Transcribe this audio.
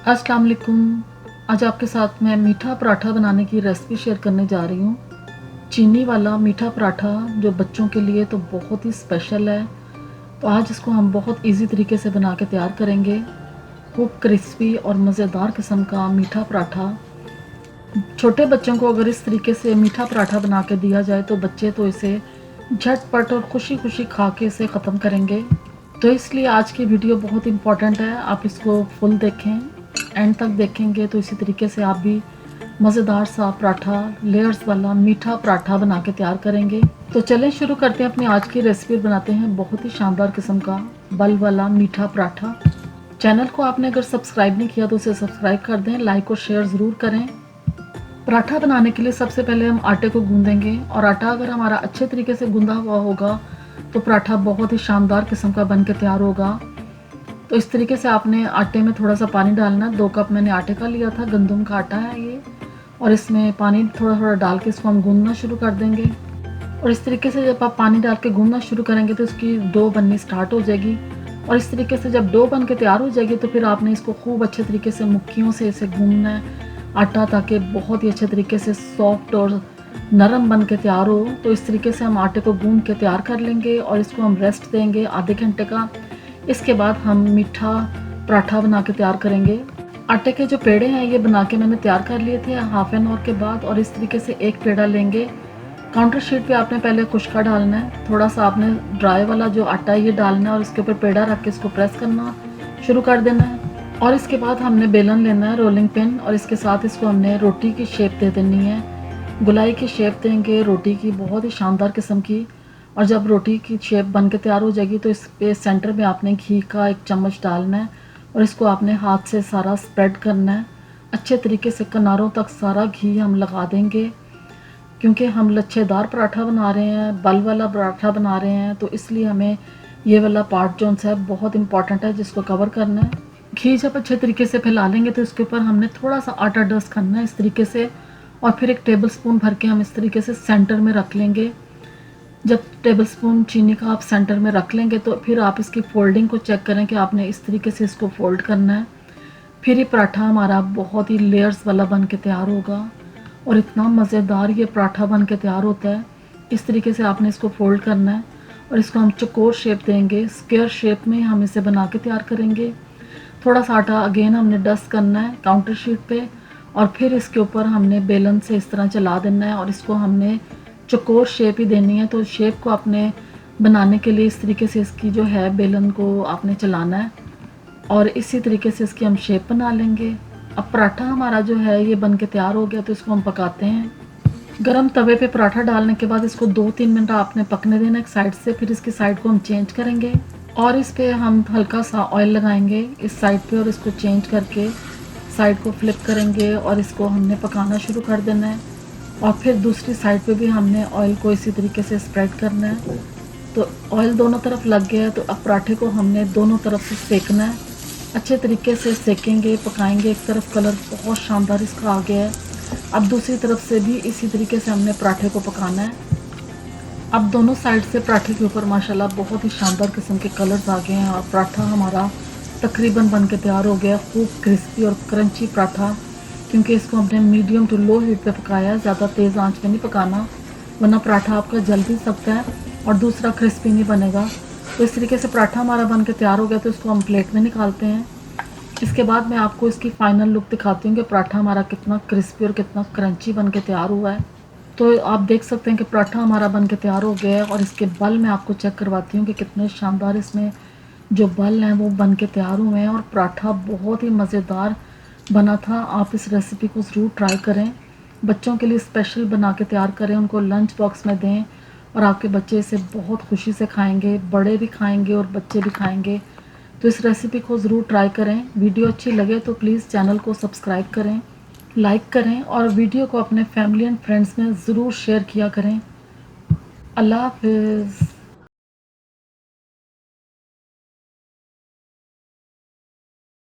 अस्सलाम वालेकुम। आज आपके साथ मैं मीठा पराठा बनाने की रेसिपी शेयर करने जा रही हूँ। चीनी वाला मीठा पराठा जो बच्चों के लिए तो बहुत ही स्पेशल है। तो आज इसको हम बहुत इजी तरीके से बना के तैयार करेंगे। खूब क्रिस्पी और मज़ेदार किस्म का मीठा पराठा। छोटे बच्चों को अगर इस तरीके से मीठा पराठा बना के दिया जाए तो बच्चे तो इसे झटपट और खुशी खुशी खा के इसे ख़त्म करेंगे। तो इसलिए आज की वीडियो बहुत इम्पॉर्टेंट है, आप इसको फुल देखें, एंड तक देखेंगे तो इसी तरीके से आप भी मज़ेदार सा पराठा, लेयर्स वाला मीठा पराठा बना के तैयार करेंगे। तो चलें शुरू करते हैं अपनी आज की रेसिपी। बनाते हैं बहुत ही शानदार किस्म का बल वाला मीठा पराठा। चैनल को आपने अगर सब्सक्राइब नहीं किया तो उसे सब्सक्राइब कर दें, लाइक और शेयर ज़रूर करें। पराठा बनाने के लिए सबसे पहले हम आटे को गूंदेंगे, और आटा अगर हमारा अच्छे तरीके से गूंदा हुआ होगा तो पराठा बहुत ही शानदार किस्म का बन के तैयार होगा। तो इस तरीके से आपने आटे में थोड़ा सा पानी डालना है। 2 कप मैंने आटे का लिया था, गंदम का आटा है ये, और इसमें पानी थोड़ा थोड़ा डाल के इसको हम गूंदना शुरू कर देंगे। और इस तरीके से जब आप पानी डाल के गूंदना शुरू करेंगे तो इसकी डो बननी स्टार्ट हो जाएगी। और इस तरीके से जब डो बन के तैयार हो जाएगी तो फिर आपने इसको खूब अच्छे तरीके से मुक्कियों से इसे गूंदना है आटा, ताकि बहुत ही अच्छे तरीके से सॉफ्ट और नरम बन के तैयार हो। तो इस तरीके से हम आटे को गूंद के तैयार कर लेंगे और इसको हम रेस्ट देंगे आधे घंटे का। इसके बाद हम मीठा पराठा बना के तैयार करेंगे। आटे के जो पेड़े हैं ये बना के मैंने तैयार कर लिए थे हाफ एन आवर के बाद। और इस तरीके से एक पेड़ा लेंगे। काउंटर शीट पे आपने पहले खुश्का डालना है, थोड़ा सा आपने ड्राई वाला जो आटा है ये डालना है, और इसके ऊपर पेड़ा रख के इसको प्रेस करना शुरू कर देना है। और इसके बाद हमने बेलन लेना है, रोलिंग पिन, और इसके साथ इसको हमने रोटी की शेप दे देनी है। गुलाई की शेप देंगे रोटी की, बहुत ही शानदार किस्म की। और जब रोटी की शेप बन के तैयार हो जाएगी तो इस पे सेंटर में आपने घी का 1 चम्मच डालना है, और इसको आपने हाथ से सारा स्प्रेड करना है अच्छे तरीके से। किनारों तक सारा घी हम लगा देंगे, क्योंकि हम लच्छेदार पराठा बना रहे हैं, बल वाला पराठा बना रहे हैं, तो इसलिए हमें ये वाला पार्ट जो है बहुत इंपॉर्टेंट है जिसको कवर करना है। घी जब अच्छे तरीके से फैला लेंगे तो इसके ऊपर हमने थोड़ा सा आटा डस्ट करना है इस तरीके से, और फिर 1 टेबल स्पून भर के हम इस तरीके से सेंटर में रख लेंगे। जब टेबल स्पून चीनी का आप सेंटर में रख लेंगे तो फिर आप इसकी फोल्डिंग को चेक करें कि आपने इस तरीके से इसको फोल्ड करना है। फिर ये पराठा हमारा बहुत ही लेयर्स वाला बन के तैयार होगा, और इतना मज़ेदार ये पराठा बन के तैयार होता है। इस तरीके से आपने इसको फोल्ड करना है, और इसको हम चौकोर शेप देंगे, स्क्वायर शेप में हम इसे बना के तैयार करेंगे। थोड़ा सा आटा अगेन हमने डस्ट करना है काउंटर शीट पे, और फिर इसके ऊपर हमने बेलन से इस तरह चला देना है, और इसको हमने चौकोर शेप ही देनी है। तो शेप को आपने बनाने के लिए इस तरीके से इसकी जो है बेलन को आपने चलाना है, और इसी तरीके से इसकी हम शेप बना लेंगे। अब पराठा हमारा जो है ये बन के तैयार हो गया, तो इसको हम पकाते हैं। गरम तवे पे पराठा डालने के बाद इसको 2-3 मिनट आपने पकने देना एक साइड से, फिर इसकी साइड को हम चेंज करेंगे, और इस पे हम हल्का सा ऑयल लगाएंगे इस साइड पे, और इसको चेंज करके साइड को फ्लिप करेंगे, और इसको हमने पकाना शुरू कर देना है। और फिर दूसरी साइड पे भी हमने ऑयल को इसी तरीके से स्प्रेड करना है। तो ऑयल दोनों तरफ लग गया है, तो अब पराठे को हमने दोनों तरफ से सेकना है। अच्छे तरीके से सेकेंगे, पकाएंगे। एक तरफ कलर बहुत शानदार इसका आ गया है, अब दूसरी तरफ से भी इसी तरीके से हमने पराठे को पकाना है। अब दोनों साइड से पराठे के ऊपर माशाल्लाह बहुत ही शानदार किस्म के कलर्स आ गए हैं, और पराठा हमारा तकरीबन बन के तैयार हो गया। खूब क्रिस्पी और क्रंची पराठा, क्योंकि इसको हमने मीडियम टू लो हीट पे पकाया है, ज़्यादा तेज़ आंच पे नहीं पकाना, वरना पराठा आपका जल भी सकता है और दूसरा क्रिस्पी नहीं बनेगा। तो इस तरीके से पराठा हमारा बन के तैयार हो गया, तो इसको हम प्लेट में निकालते हैं। इसके बाद मैं आपको इसकी फ़ाइनल लुक दिखाती हूँ कि पराठा हमारा कितना क्रिस्पी और कितना क्रंची बन के तैयार हुआ है। तो आप देख सकते हैं कि पराठा हमारा बन के तैयार हो गया है, और इसके बल मैं आपको चेक करवाती हूँ कि कितने शानदार इसमें जो बल हैं वो बन के तैयार हुए हैं, और पराठा बहुत ही मज़ेदार बना था। आप इस रेसिपी को ज़रूर ट्राई करें, बच्चों के लिए स्पेशल बना के तैयार करें, उनको लंच बॉक्स में दें, और आपके बच्चे इसे बहुत खुशी से खाएंगे, बड़े भी खाएंगे और बच्चे भी खाएंगे। तो इस रेसिपी को ज़रूर ट्राई करें। वीडियो अच्छी लगे तो प्लीज़ चैनल को सब्सक्राइब करें, लाइक करें, और वीडियो को अपने फैमिली एंड फ्रेंड्स में ज़रूर शेयर किया करें। अल्लाह हाफ़िज़।